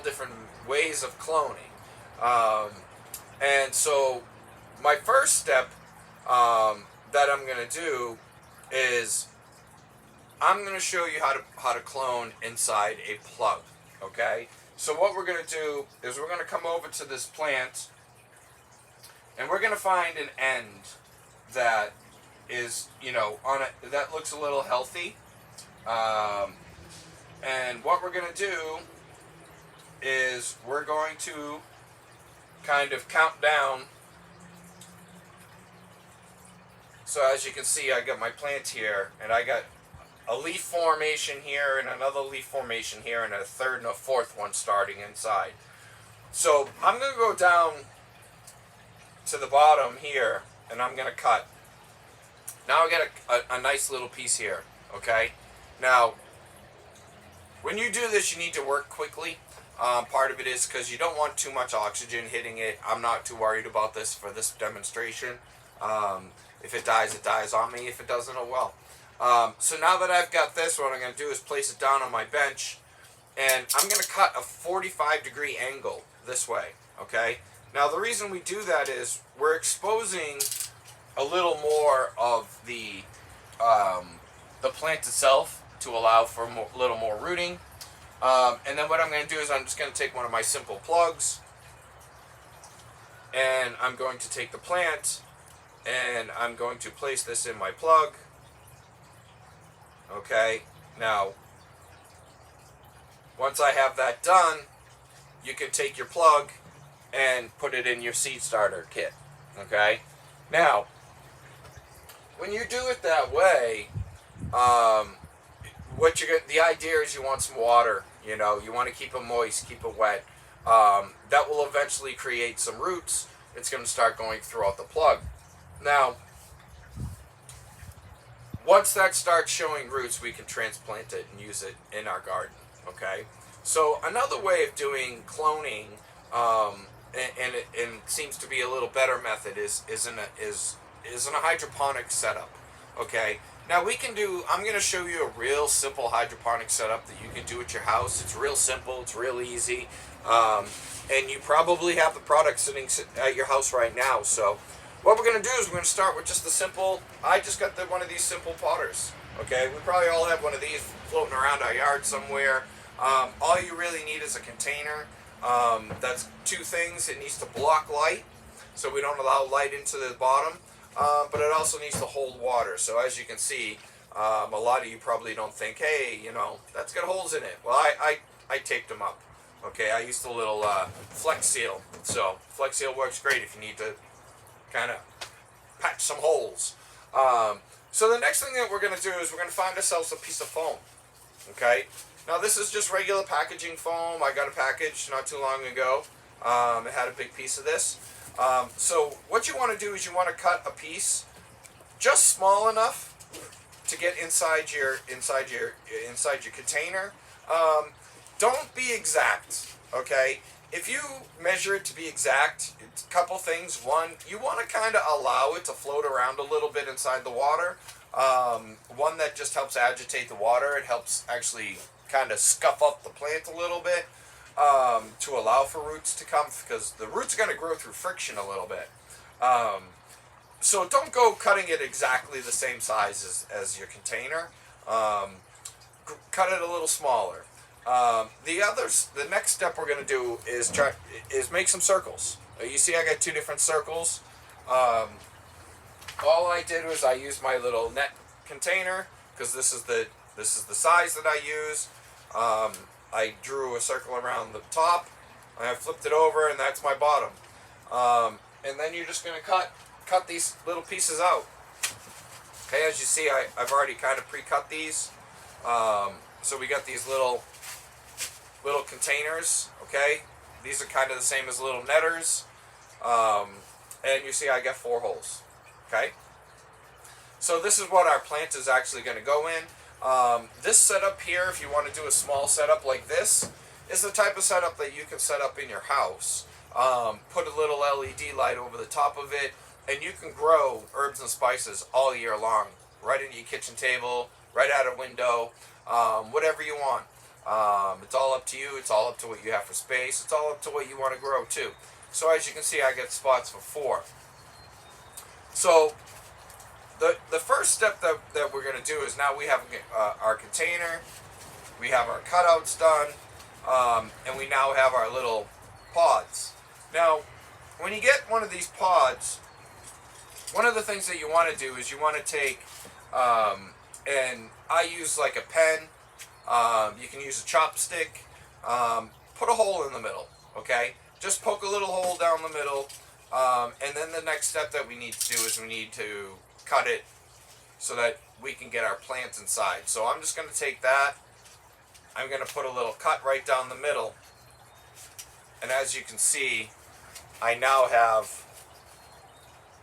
different ways of cloning. And so, my first step that I'm going to do is I'm going to show you how to clone inside a plug. Okay. So what we're going to do is we're going to come over to this plant, and we're going to find an end that is, that looks a little healthy. And what we're going to do is we're going to kind of count down. So as you can see, I got my plant here, and I got a leaf formation here, and another leaf formation here, and a third and a fourth one starting inside. So I'm going to go down to the bottom here, and I'm going to cut. Now I got a nice little piece here, okay? Now, when you do this, you need to work quickly. Part of it is because you don't want too much oxygen hitting it. I'm not too worried about this for this demonstration. If it dies on me. If it doesn't, oh well. So now that I've got this, what I'm going to do is place it down on my bench, and I'm going to cut a 45-degree angle this way, okay? Now the reason we do that is we're exposing a little more of the plant itself to allow for a little more rooting. And then what I'm going to do is I'm just going to take one of my simple plugs, and I'm going to take the plant, and I'm going to place this in my plug. Okay, now once I have that done, you can take your plug and put it in your seed starter kit. Okay, now when you do it that way, the idea is you want some water. You know, you want to keep it moist, keep it wet. That will eventually create some roots. It's going to start going throughout the plug. Now, once that starts showing roots, we can transplant it and use it in our garden. Okay. So another way of doing cloning, and it seems to be a little better method, is in a hydroponic setup. Okay. Now I'm going to show you a real simple hydroponic setup that you can do at your house. It's real simple, it's real easy, and you probably have the product sitting at your house right now. So what we're going to do is we're going to start with just the simple, I just got one of these simple potters. Okay, we probably all have one of these floating around our yard somewhere. All you really need is a container. That's two things. It needs to block light, so we don't allow light into the bottom. But it also needs to hold water. So as you can see, a lot of you probably don't think, hey, that's got holes in it. Well, I taped them up. Okay, I used a little Flex Seal. So Flex Seal works great if you need to kind of patch some holes. So the next thing that we're going to do is we're going to find ourselves a piece of foam. Okay, now this is just regular packaging foam. I got a package not too long ago. It had a big piece of this. So what you want to do is you want to cut a piece just small enough to get inside your container. Don't be exact, okay? If you measure it to be exact, it's a couple things. One, you want to kind of allow it to float around a little bit inside the water. One, that just helps agitate the water. It helps actually kind of scuff up the plant a little bit. To allow for roots to come, because the roots are going to grow through friction a little bit. So don't go cutting it exactly the same size as your container. Cut it a little smaller. The next step we're going to do is make some circles. You see, I got two different circles. All I did was I used my little net container, because this is the size that I use. I drew a circle around the top, and I flipped it over, and that's my bottom. And then you're just going to cut these little pieces out. Okay, as you see, I've already kind of pre-cut these. So we got these little containers. Okay, these are kind of the same as little netters. And you see, I got 4 holes. Okay, so this is what our plant is actually going to go in. This setup here, if you want to do a small setup like this, is the type of setup that you can set up in your house. Put a little LED light over the top of it, and you can grow herbs and spices all year long, right into your kitchen table, right out a window, whatever you want. It's all up to you. It's all up to what you have for space. It's all up to what you want to grow too. So as you can see, I get spots for 4. So the first step that we're going to do is now we have our container, we have our cutouts done, and we now have our little pods. Now, when you get one of these pods, one of the things that you want to do is you want to take, and I use like a pen, you can use a chopstick, put a hole in the middle, okay? Just poke a little hole down the middle, and then the next step that we need to do is we need to cut it so that we can get our plants inside. So I'm just going to take that, I'm going to put a little cut right down the middle, and as you can see, I now have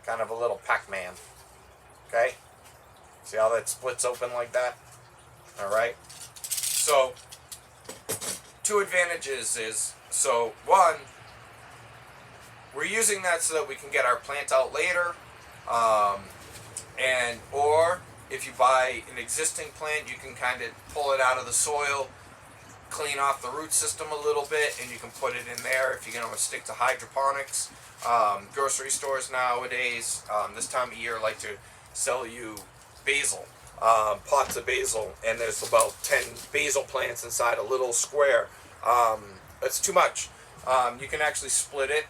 kind of a little Pac-Man. Okay? See how that splits open like that? Alright? So, two advantages is, so one, we're using that so that we can get our plant out later, or if you buy an existing plant, you can kind of pull it out of the soil, clean off the root system a little bit, and you can put it in there if you're going to stick to hydroponics. Grocery stores nowadays, this time of year, like to sell you basil, pots of basil, and there's about 10 basil plants inside a little square. That's too much. You can actually split it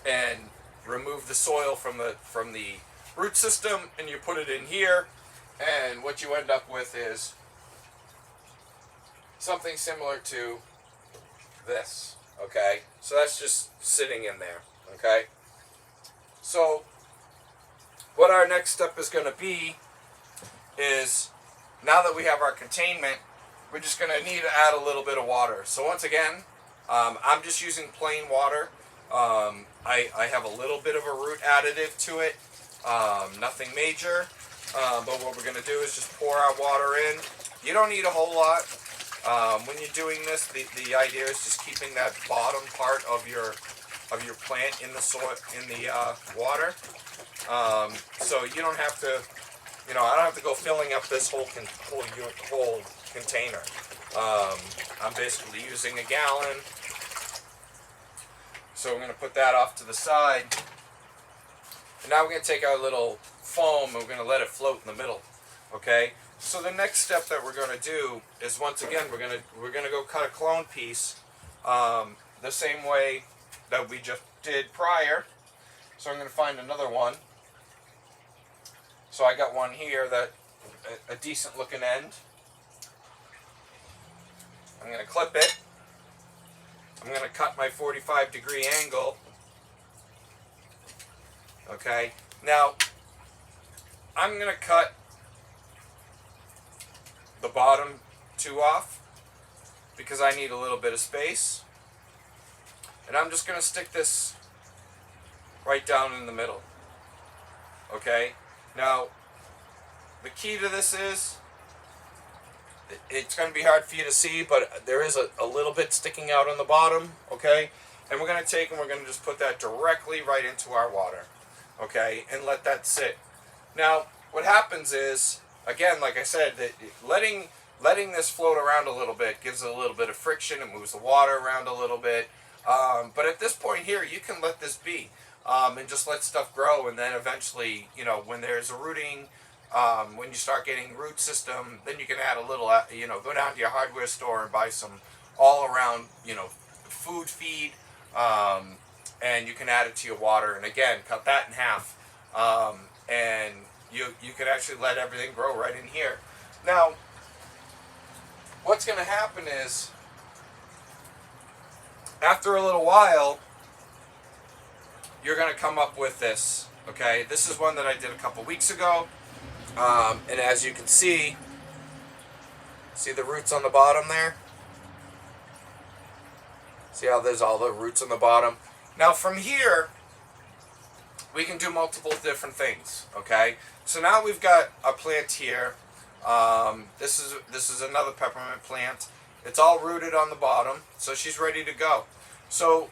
and remove the soil from the root system, and you put it in here, and what you end up with is something similar to this. Okay, so that's just sitting in there. Okay, so what our next step is going to be is, now that we have our containment, we're just going to need to add a little bit of water. So once again, I'm just using plain water. I have a little bit of a root additive to it, nothing major, but what we're going to do is just pour our water in. You don't need a whole lot. When you're doing this, the idea is just keeping that bottom part of your plant in the soil, in the water. So you don't have to, I don't have to go filling up this whole container. I'm basically using a gallon. So we're going to put that off to the side. And now we're going to take our little foam and we're going to let it float in the middle. Okay? So the next step that we're going to do is, once again, we're going to go cut a clone piece the same way that we just did prior. So I'm going to find another one. So I got one here, that a decent looking end. I'm going to clip it. I'm going to cut my 45-degree angle. Okay, now I'm going to cut the bottom two off because I need a little bit of space. And I'm just going to stick this right down in the middle. Okay, now the key to this is, it's going to be hard for you to see, but there is a little bit sticking out on the bottom, okay? And we're going to take and we're going to just put that directly right into our water, okay? And let that sit. Now, what happens is, again, like I said, that letting this float around a little bit gives it a little bit of friction. It moves the water around a little bit. But at this point here, you can let this be and just let stuff grow. And then eventually, when there's a rooting, when you start getting root system, then you can add a little, go down to your hardware store and buy some all-around, food feed, and you can add it to your water. And again, cut that in half, and you can actually let everything grow right in here. Now, what's going to happen is, after a little while, you're going to come up with this. Okay, this is one that I did a couple weeks ago. And as you can see the roots on the bottom there? See how there's all the roots on the bottom? Now from here, we can do multiple different things, okay? So now we've got a plant here. This is another peppermint plant. It's all rooted on the bottom, so she's ready to go. So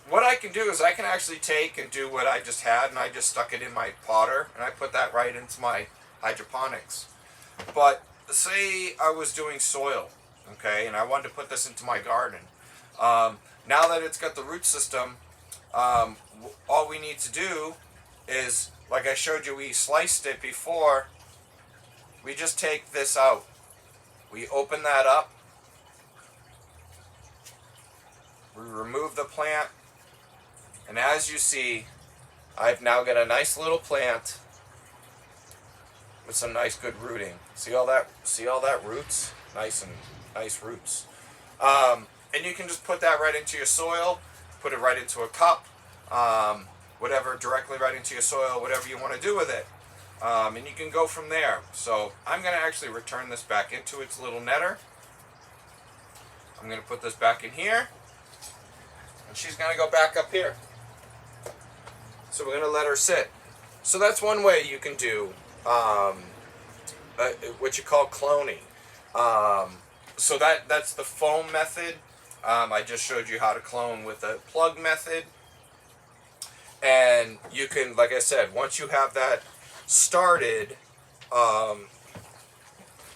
what I can do is I can actually take and do what I just had, and I just stuck it in my potter, and I put that right into my hydroponics. But say I was doing soil, okay, and I wanted to put this into my garden. Now that it's got the root system, all we need to do is, like I showed you, we sliced it before. We just take this out. We open that up. We remove the plant. And as you see, I've now got a nice little plant with some nice good rooting. See all that? See all that roots? Nice roots. And you can just put that right into your soil. Put it right into a cup. Whatever, directly right into your soil. Whatever you want to do with it. And you can go from there. So I'm going to actually return this back into its little netter. I'm going to put this back in here. And she's going to go back up here. So we're going to let her sit. So that's one way you can do what you call cloning. So that's the foam method. I just showed you how to clone with the plug method. And you can, like I said, once you have that started, um,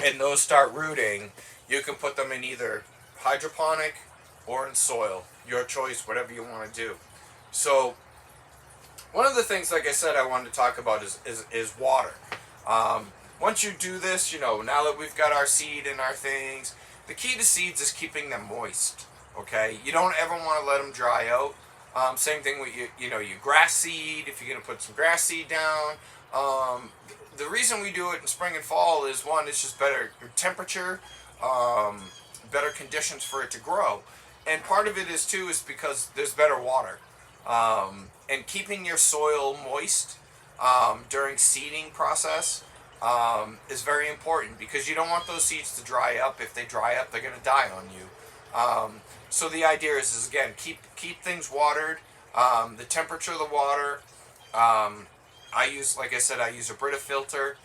and those start rooting, you can put them in either hydroponic or in soil. Your choice, whatever you want to do. So one of the things, like I said, I wanted to talk about is water. Um, Once you do this, now that we've got our seed and our things, the key to seeds is keeping them moist. Okay, you don't ever want to let them dry out. Same thing with your grass seed. If you're gonna put some grass seed down, the reason we do it in spring and fall is one, it's just better temperature, um, better conditions for it to grow, and part of it is too is because there's better water, and keeping your soil moist during seeding process is very important because you don't want those seeds to dry up. If they dry up, they're going to die on you. So the idea is again, keep things watered. The temperature of the water. Like I said, I use a Brita filter.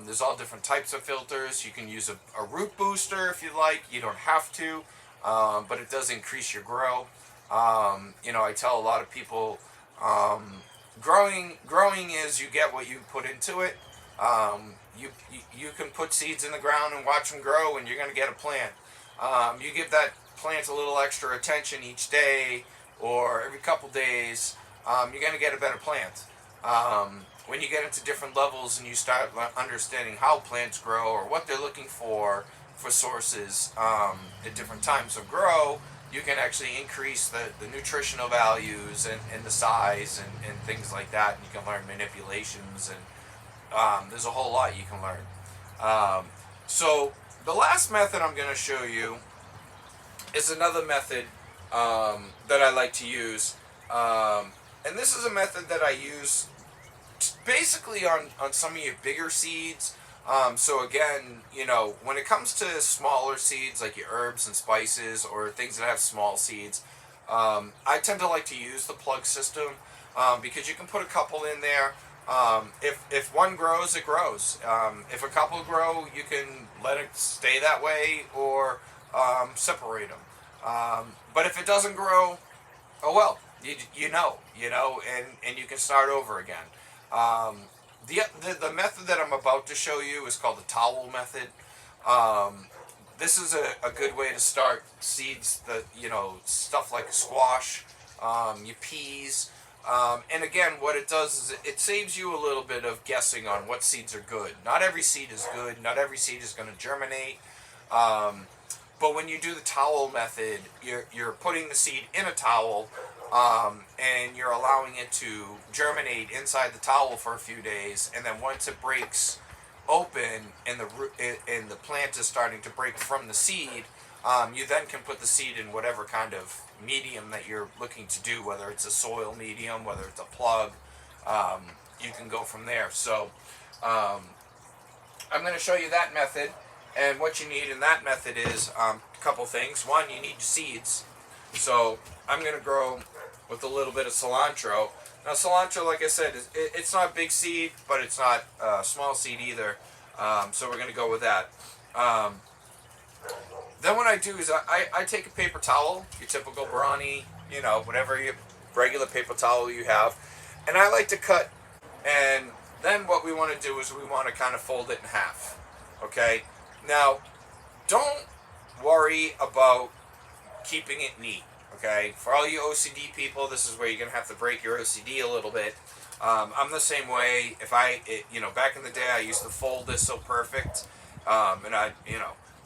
There's all different types of filters. You can use a root booster if you like. You don't have to, but it does increase your grow. I tell a lot of people, growing is you get what you put into it. You can put seeds in the ground and watch them grow, and you're going to get a plant. You give that plant a little extra attention each day or every couple days, you're going to get a better plant. When you get into different levels and you start understanding how plants grow or what they're looking for sources at different times of grow, you can actually increase the nutritional values and the size and things like that. And you can learn manipulations, and there's a whole lot you can learn. So the last method I'm going to show you is another method that I like to use. And this is a method that I use basically on some of your bigger seeds. So again, when it comes to smaller seeds like your herbs and spices or things that have small seeds, I tend to like to use the plug system because you can put a couple in there. If one grows, it grows. If a couple grow, you can let it stay that way or separate them. But if it doesn't grow, oh well, and you can start over again. The method that I'm about to show you is called the towel method. This is a good way to start seeds that, stuff like squash, your peas. And again, what it does is it saves you a little bit of guessing on what seeds are good. Not every seed is good. Not every seed is going to germinate. But when you do the towel method, you're putting the seed in a towel, and you're allowing it to germinate inside the towel for a few days, and then once it breaks open and the plant is starting to break from the seed, you then can put the seed in whatever kind of medium that you're looking to do, whether it's a soil medium, whether it's a plug. You can go from there. So I'm going to show you that method, and what you need in that method is a couple things. One, you need seeds. So I'm going to grow with a little bit of cilantro. Now cilantro, like I said, it's not big seed, but it's not small seed either. So we're going to go with that. Then what I do is I take a paper towel, your typical brownie, whatever your regular paper towel you have, and I like to cut. And then what we want to do is we want to kind of fold it in half. Okay? Now, don't worry about keeping it neat. Okay, for all you OCD people, this is where you're gonna have to break your OCD a little bit. I'm the same way. Back in the day, I used to fold this so perfect, and I,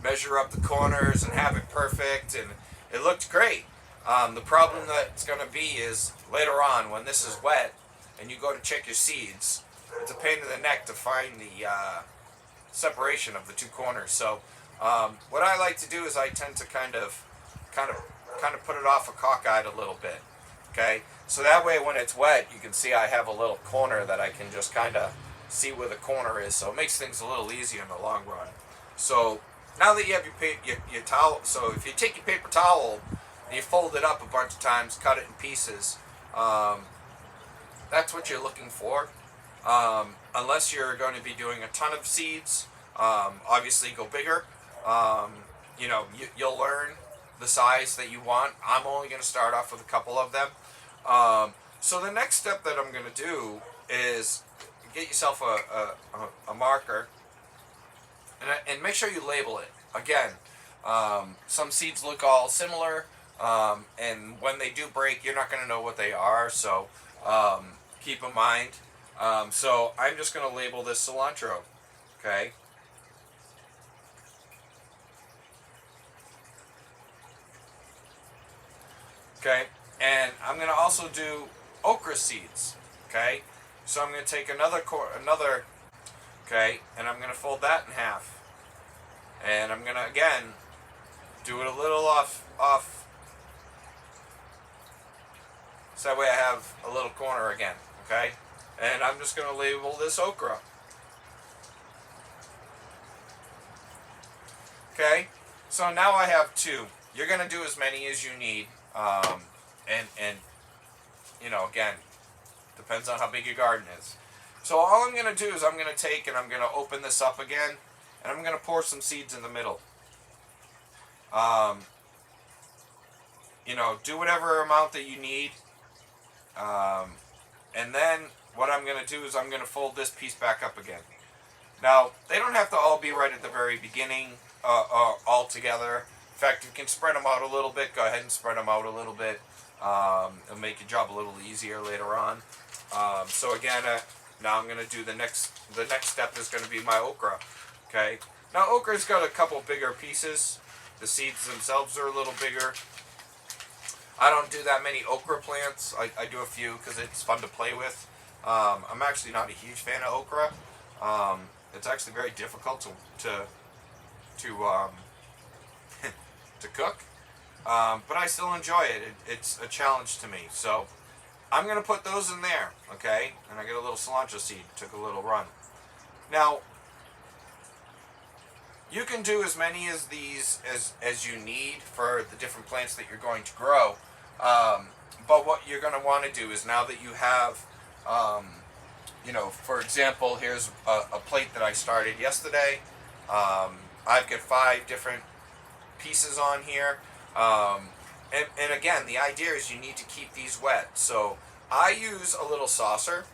measure up the corners and have it perfect, and it looked great. The problem that's gonna be is later on when this is wet and you go to check your seeds, it's a pain in the neck to find the separation of the two corners. So, what I like to do is I tend to kind of put it off a cockeyed a little bit. Okay, so that way when it's wet, you can see I have a little corner that I can just kind of see where the corner is. So it makes things a little easier in the long run. So now that you have your towel, so if you take your paper towel and you fold it up a bunch of times, cut it in pieces, that's what you're looking for. Unless you're going to be doing a ton of seeds, obviously go bigger. you'll learn the size that you want. I'm only going to start off with a couple of them. So the next step that I'm going to do is get yourself a marker, and make sure you label it. Again, some seeds look all similar, and when they do break, you're not going to know what they are, so keep in mind. So I'm just going to label this cilantro, okay? Okay, and I'm going to also do okra seeds, okay? So I'm going to take another, okay, and I'm going to fold that in half. And I'm going to, again, do it a little off, so that way I have a little corner again, okay? And I'm just going to label this okra. Okay, so now I have two. You're going to do as many as you need. And again, depends on how big your garden is. So all I'm going to do is I'm going to take and I'm going to open this up again, and I'm going to pour some seeds in the middle. Do whatever amount that you need. And then what I'm going to do is I'm going to fold this piece back up again. Now, they don't have to all be right at the very beginning, all together. In fact, you can spread them out a little bit. Go ahead and spread them out a little bit. It'll make your job a little easier later on. So again, now I'm going to do the next step is going to be my okra. Okay. Now okra's got a couple bigger pieces. The seeds themselves are a little bigger. I don't do that many okra plants. I do a few because it's fun to play with. I'm actually not a huge fan of okra. It's actually very difficult to cook, but I still enjoy it. It's a challenge to me. So I'm going to put those in there, okay? And I get a little cilantro seed. Took a little run. Now, you can do as many of these as you need for the different plants that you're going to grow. But what you're going to want to do is, now that you have, for example, here's a plate that I started yesterday. I've got 5 different pieces on here. And again, the idea is you need to keep these wet. So I use a little saucer.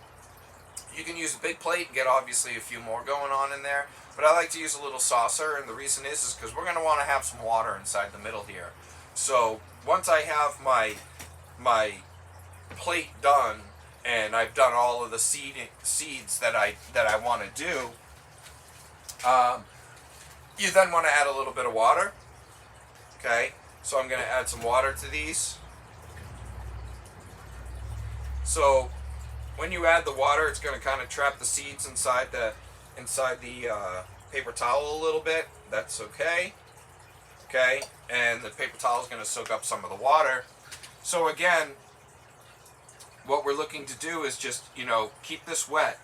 You can use a big plate and get obviously a few more going on in there. But I like to use a little saucer, and the reason is because we're going to want to have some water inside the middle here. So once I have my plate done, and I've done all of the seeds that I want to do, you then want to add a little bit of water. Okay, so I'm going to add some water to these. So when you add the water, it's going to kind of trap the seeds inside the paper towel a little bit. That's okay. Okay, and the paper towel is going to soak up some of the water. So again, what we're looking to do is just, keep this wet.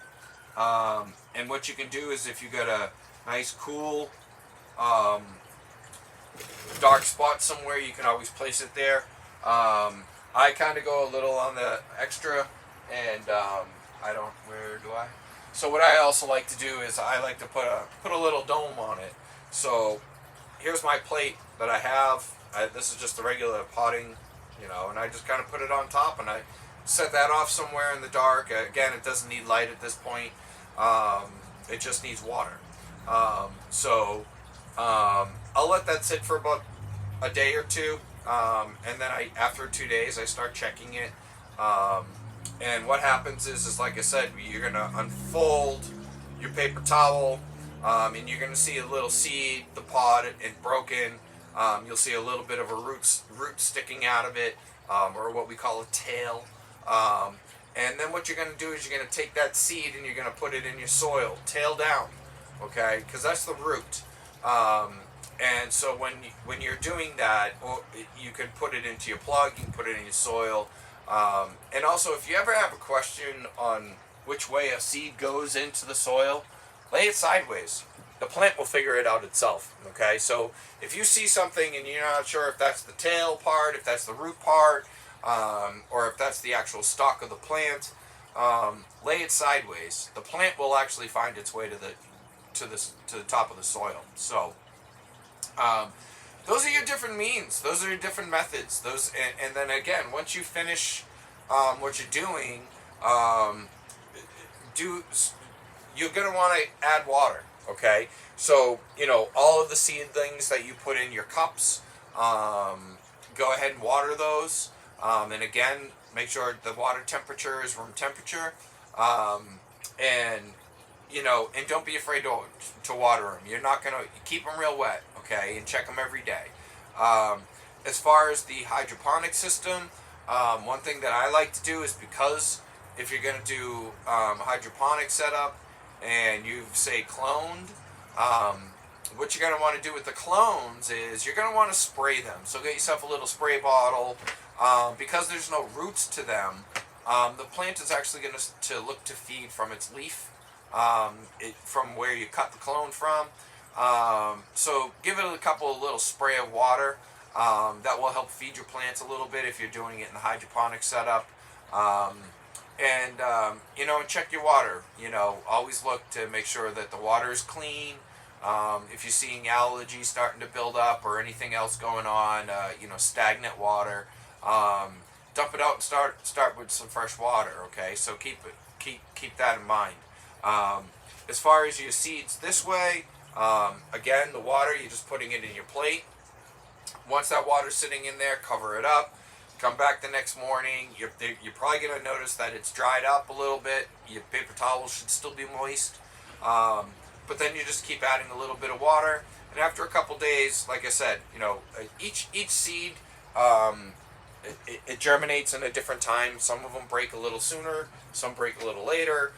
And what you can do is, if you got a nice cool dark spot somewhere, you can always place it there. I kind of go a little on the extra, and where do I? So what I also like to do is I like to put a little dome on it. So here's my plate that I have. This is just the regular potting, and I just kind of put it on top, and I set that off somewhere in the dark. Again, it doesn't need light at this point. It just needs water. I'll let that sit for about a day or two, and then after 2 days I start checking it. And what happens is like I said, you're gonna unfold your paper towel, and you're gonna see a little seed, the pod, it broken. You'll see a little bit of a root sticking out of it, or what we call a tail. And then what you're gonna do is you're gonna take that seed and you're gonna put it in your soil, tail down, okay? Because that's the root. And so when you're doing that, you can put it into your plug, you can put it in your soil. And also, if you ever have a question on which way a seed goes into the soil, lay it sideways. The plant will figure it out itself, okay? So if you see something and you're not sure if that's the tail part, if that's the root part, or if that's the actual stalk of the plant, lay it sideways. The plant will actually find its way to the top of the soil. So those are your different means. Those are your different methods. And then again, once you finish what you're doing, um, do you're gonna want to add water. Okay, so all of the seedlings that you put in your cups, go ahead and water those. And again, make sure the water temperature is room temperature. And and don't be afraid to water them. You're not gonna keep them real wet, okay, and check them every day. As far as the hydroponic system, one thing that I like to do is, because if you're gonna do hydroponic setup and you've say cloned, what you're gonna want to do with the clones is you're gonna want to spray them. So get yourself a little spray bottle, because there's no roots to them. The plant is actually going to look to feed from its leaf, from where you cut the clone from. So give it a couple of little spray of water. That will help feed your plants a little bit if you're doing it in the hydroponic setup. And check your water. Always look to make sure that the water is clean. If you're seeing algae starting to build up or anything else going on, stagnant water, dump it out and start with some fresh water. Okay, so keep that in mind. As far as your seeds this way, again, the water, you're just putting it in your plate. Once that water's sitting in there, cover it up. Come back the next morning. You're probably going to notice that it's dried up a little bit. Your paper towel should still be moist. But then you just keep adding a little bit of water. And after a couple days, like I said, each seed, it germinates in a different time. Some of them break a little sooner. Some break a little later.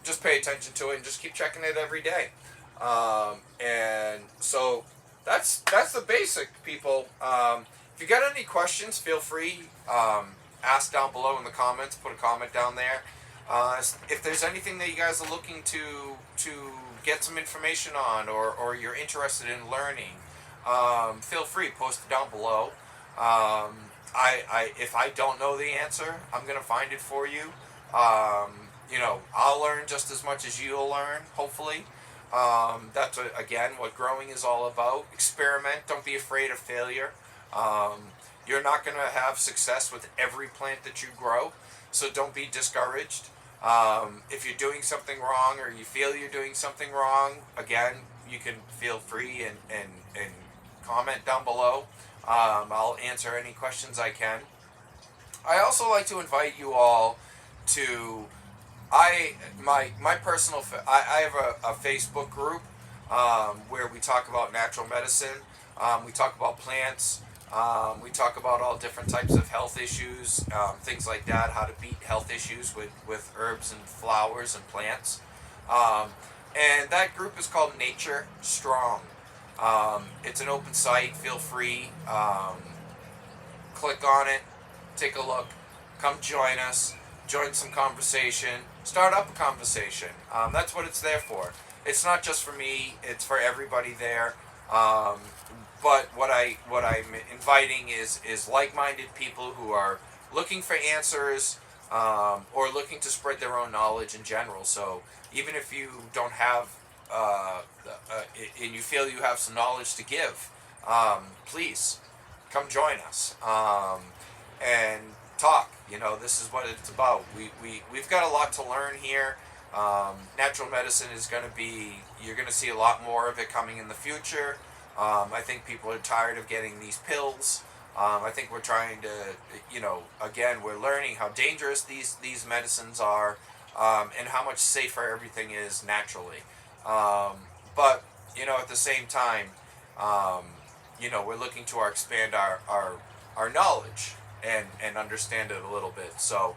Just pay attention to it and just keep checking it every day. And so that's the basic, people. If you got any questions, feel free, ask down below in the comments. Put a comment down there. If there's anything that you guys are looking to get some information on, or you're interested in learning, feel free, post it down below. If I don't know the answer, I'm gonna find it for you. I'll learn just as much as you'll learn, hopefully. That's again what growing is all about. Experiment. Don't be afraid of failure. You're not going to have success with every plant that you grow, so don't be discouraged. If you're doing something wrong, or you feel you're doing something wrong, again, you can feel free and comment down below. I'll answer any questions I can. I also like to invite you all to my personal I have a Facebook group where we talk about natural medicine. We talk about plants. We talk about all different types of health issues, things like that, how to beat health issues with herbs and flowers and plants. And that group is called Nature Strong. It's an open site. Feel free. Click on it. Take a look. Come join us. Join some conversation. Start up a conversation. That's what it's there for. It's not just for me. It's for everybody there. But what I'm inviting is like-minded people who are looking for answers, or looking to spread their own knowledge in general. So even if you don't have, and you feel you have some knowledge to give, please come join us, and talk. This is what it's about. We've got a lot to learn here. Natural medicine is going to be, you're going to see a lot more of it coming in the future. I think people are tired of getting these pills. I think we're trying to, again, we're learning how dangerous these medicines are, and how much safer everything is naturally. But, at the same time, we're looking to expand our knowledge and understand it a little bit. So,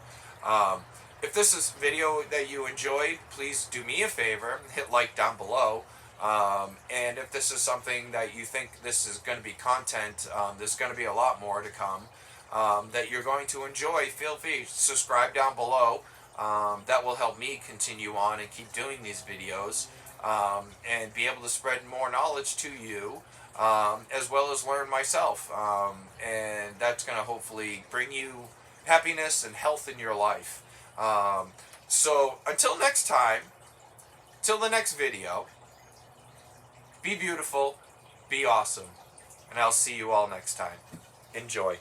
if this is a video that you enjoyed, please do me a favor, hit like down below. And if this is something that you think this is going to be content, there's going to be a lot more to come, that you're going to enjoy, feel free, subscribe down below. That will help me continue on and keep doing these videos, and be able to spread more knowledge to you, as well as learn myself. And that's going to hopefully bring you happiness and health in your life. So until next time, till the next video, be beautiful, be awesome. and I'll see you all next time. Enjoy.